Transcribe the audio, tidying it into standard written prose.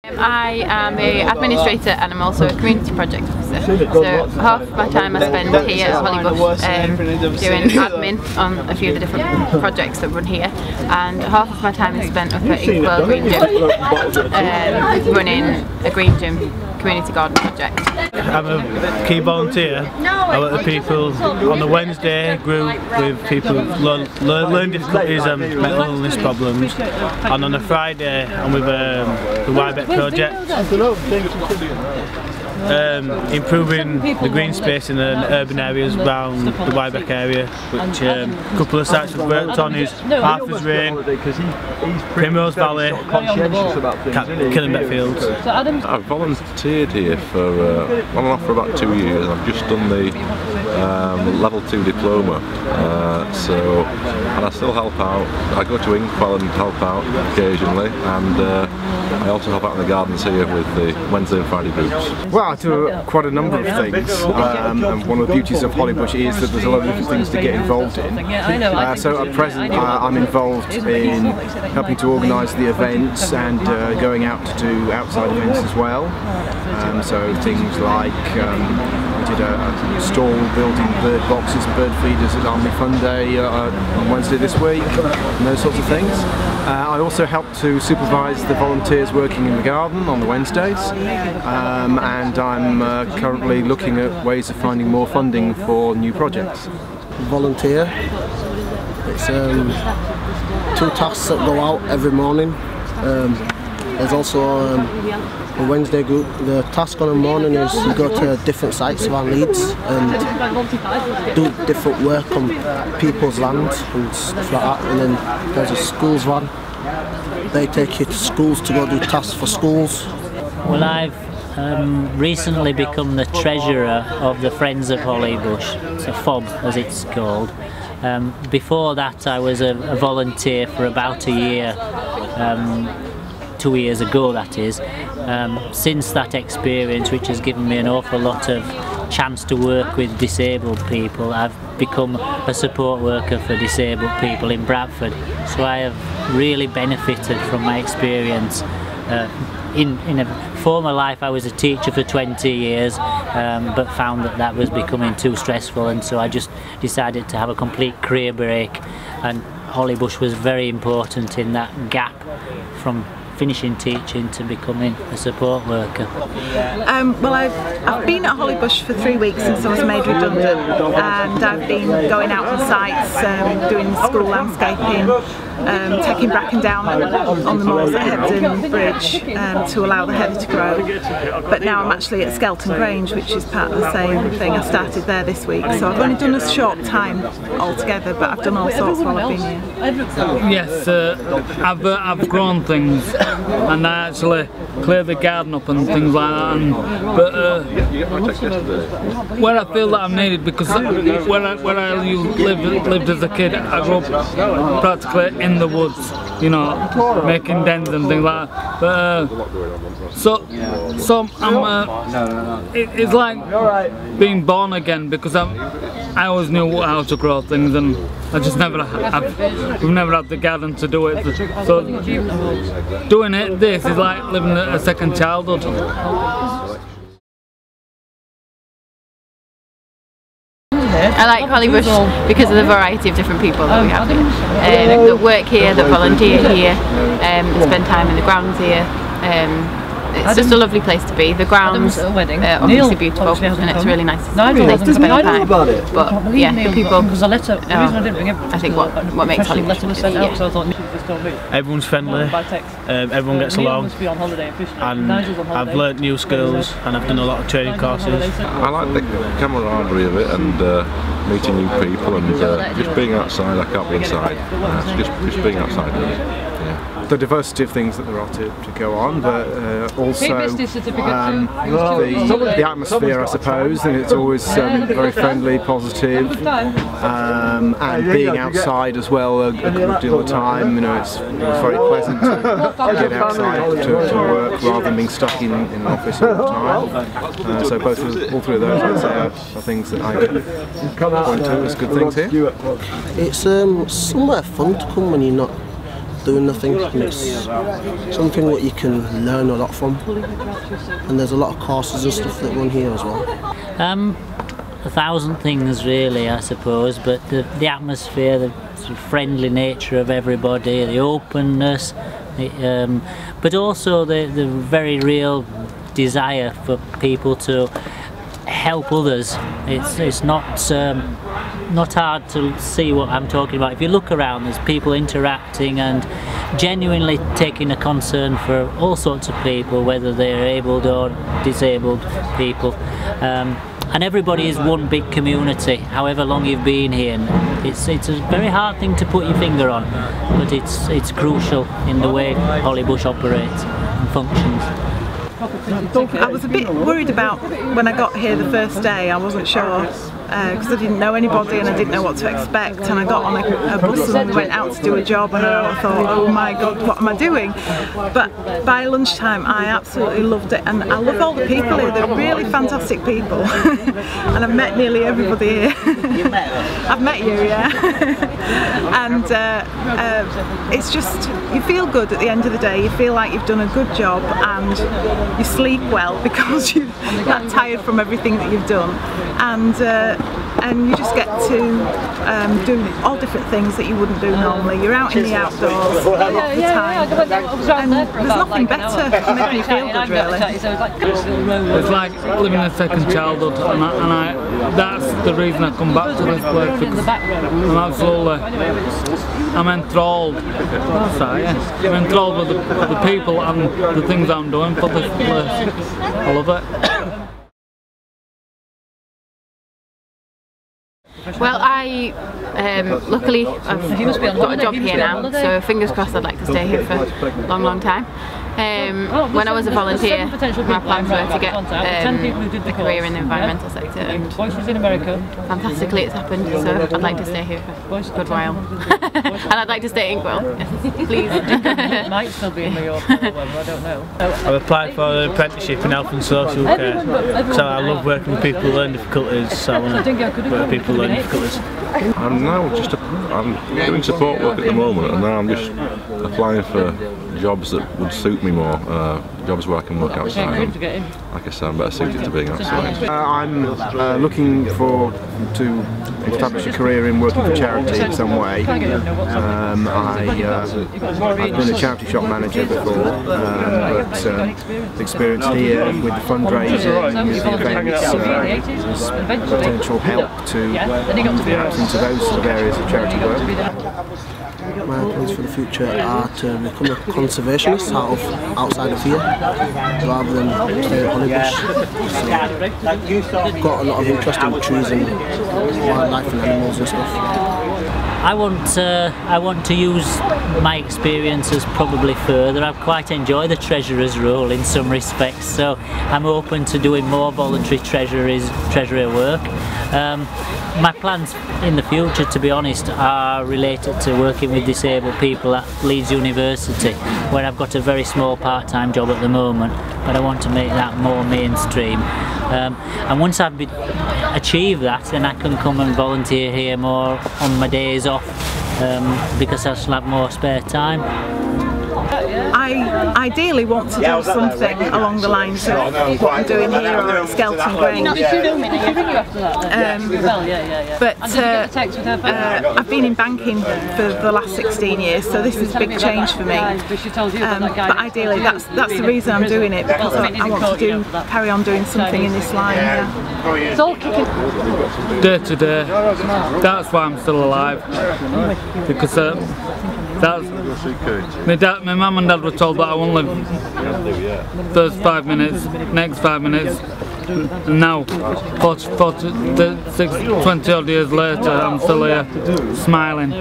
I am an administrator and I'm also a community project officer. So half of my time I spend here at Hollybush doing admin on a few of the different projects that run here, and half of my time is spent up at Inkwell Green Gym running a green gym community garden project. I'm a key volunteer. I work with people on the Wednesday group with people with learning difficulties and mental illness problems, and on a Friday I'm with the wellbeing project, improving the green space in the urban areas around the Wybeck area, which a couple of sites we've worked on is Arthur's Rain, Primrose Valley, Killingbeck Fields. I've volunteered here for on and off for about 2 years. I've just done the level 2 diploma, and I still help out. I go to Inkwell and help out occasionally, and I also help out in the gardens here with the Wednesday and Friday groups. Well, I do quite a number of things, and one of the beauties of Hollybush is that there's a lot of different things to get involved in. So at present I'm involved in helping to organise the events and going out to do outside events as well. So things like we did a stall building bird boxes, bird feeders at Army Fun Day on Wednesday this week, and those sorts of things. I also help to supervise the volunteers working in the garden on the Wednesdays, and I'm currently looking at ways of finding more funding for new projects. Volunteer. It's 2 tasks that go out every morning. There's also a Wednesday group. The task on the morning is you go to different sites around Leeds and do different work on people's land and stuff like that. And then there's a schools van. They take you to schools to go do tasks for schools. Well, I've recently become the treasurer of the Friends of Hollybush. It's a FOB as it's called. Before that I was a volunteer for about a year, 2 years ago that is. Since that experience, which has given me an awful lot of chance to work with disabled people, I've become a support worker for disabled people in Bradford. So I have really benefited from my experience. In a former life I was a teacher for 20 years, but found that was becoming too stressful, and so I just decided to have a complete career break, and Hollybush was very important in that gap from finishing teaching to becoming a support worker. Well, I've been at Hollybush for 3 weeks since I was made redundant, and I've been going out on sites, doing school landscaping, taking bracken down on the moors at Hebden Bridge to allow the heather to grow. But now I'm actually at Skelton Grange, which is part of the same thing. I started there this week, so I've only done a short time altogether, but I've done all sorts while I've been here. Yes, I've grown things, and I actually clear the garden up and things like that. But where I feel that I'm needed, because where I lived as a kid, I grew up practically in the woods, you know, making dens and things like that. But so it's like being born again, because I always knew how to grow things, and I just we've never had the garden to do it. So doing this is like living a second childhood. I like Hollybush because of the variety of different people that we have here, that work here, that volunteer here, that spend time in the grounds here. It's just a lovely place to be. The grounds are obviously beautiful, and it's really nice to spend time. But yeah, the people, I think what makes Hollybush. Everyone's friendly, everyone gets along, and I've learnt new skills, and I've done a lot of training courses. I like the camaraderie of it, and meeting new people, and just being outside. I can't be inside, just being outside really. Yeah. The diversity of things that there are to go on, but also the atmosphere, I suppose, and it's always very friendly, positive, and being outside as well a good deal of the time. You know, it's very pleasant to get outside to work rather than being stuck in an office all the time. So all three of those, I'd say, are things that I point to as good things here. It's somewhere fun to come when you're not doing nothing, and it's something what you can learn a lot from. And there's a lot of courses and stuff that run here as well. 1,000 things really, I suppose, but the atmosphere, the sort of friendly nature of everybody, the openness, but also the very real desire for people to help others. It's not hard to see what I'm talking about. If you look around, there's people interacting and genuinely taking a concern for all sorts of people, whether they're abled or disabled people. And everybody is one big community, however long you've been here. And it's a very hard thing to put your finger on, but it's crucial in the way Hollybush operates and functions. I was a bit worried about when I got here the first day. I wasn't sure because I didn't know anybody and I didn't know what to expect, and I got on a bus and went out to do a job, and I thought, oh my god, what am I doing? But by lunchtime I absolutely loved it, and I love all the people here. They're really fantastic people. And I've met nearly everybody here. I've met you, yeah. And it's just, you feel good at the end of the day. You feel like you've done a good job, and you sleep well because you're not tired from everything that you've done, and you just get to do all different things that you wouldn't do normally. You're out in the outdoors all the time, and there's nothing better to make you feel good, really. It's like living a second childhood, and that's the reason I come back to this place, because I'm enthralled. I'm enthralled with the people and the things I'm doing for this place. I love it. Well, I luckily I've got a job here now, so fingers crossed I'd like to stay here for a long time. When I was a volunteer, my plans were to get a career in the environmental sector, and fantastically it's happened, so I'd like to stay here for a good while. And I'd like to stay in Gwell, yes, please. It might still be in Mallorca, however, I don't know. I've applied for an apprenticeship in health and social care, so I love working with people who learn difficulties, so I want to work with people who learn difficulties. I'm now I'm doing support work at the moment, and now I'm just applying for jobs that would suit me more, jobs where I can work outside. And, like I said, I'm better suited to being outside. I'm looking to establish a career in working for charity in some way. I've been a charity shop manager before, but the experience here with the fundraising, with the events, potential help to perhaps into those sort of areas of charity work. My plans for the future are to become a conservationist outside of here, rather than stay at Hollybush. So I've got a lot of interest in trees and wildlife and animals and stuff. I want to use my experiences probably further. I quite enjoy the treasurer's role in some respects, so I'm open to doing more voluntary treasurer work. My plans in the future, to be honest, are related to working with disabled people at Leeds University, where I've got a very small part-time job at the moment, but I want to make that more mainstream. And once I've achieved that, then I can come and volunteer here more on my days off, because I shall have more spare time. I ideally want to do something along the lines of what I'm doing here or at Skelton Grange. But I've been in banking for the last 16 years, so this is a big change for me. But ideally that's the reason I'm doing it, because I want to carry on doing something in this line. Yeah. Day to day, that's why I'm still alive, because my mum and dad were told that I won't live first 5 minutes, next 5 minutes, and now 20 odd years later I'm still here smiling.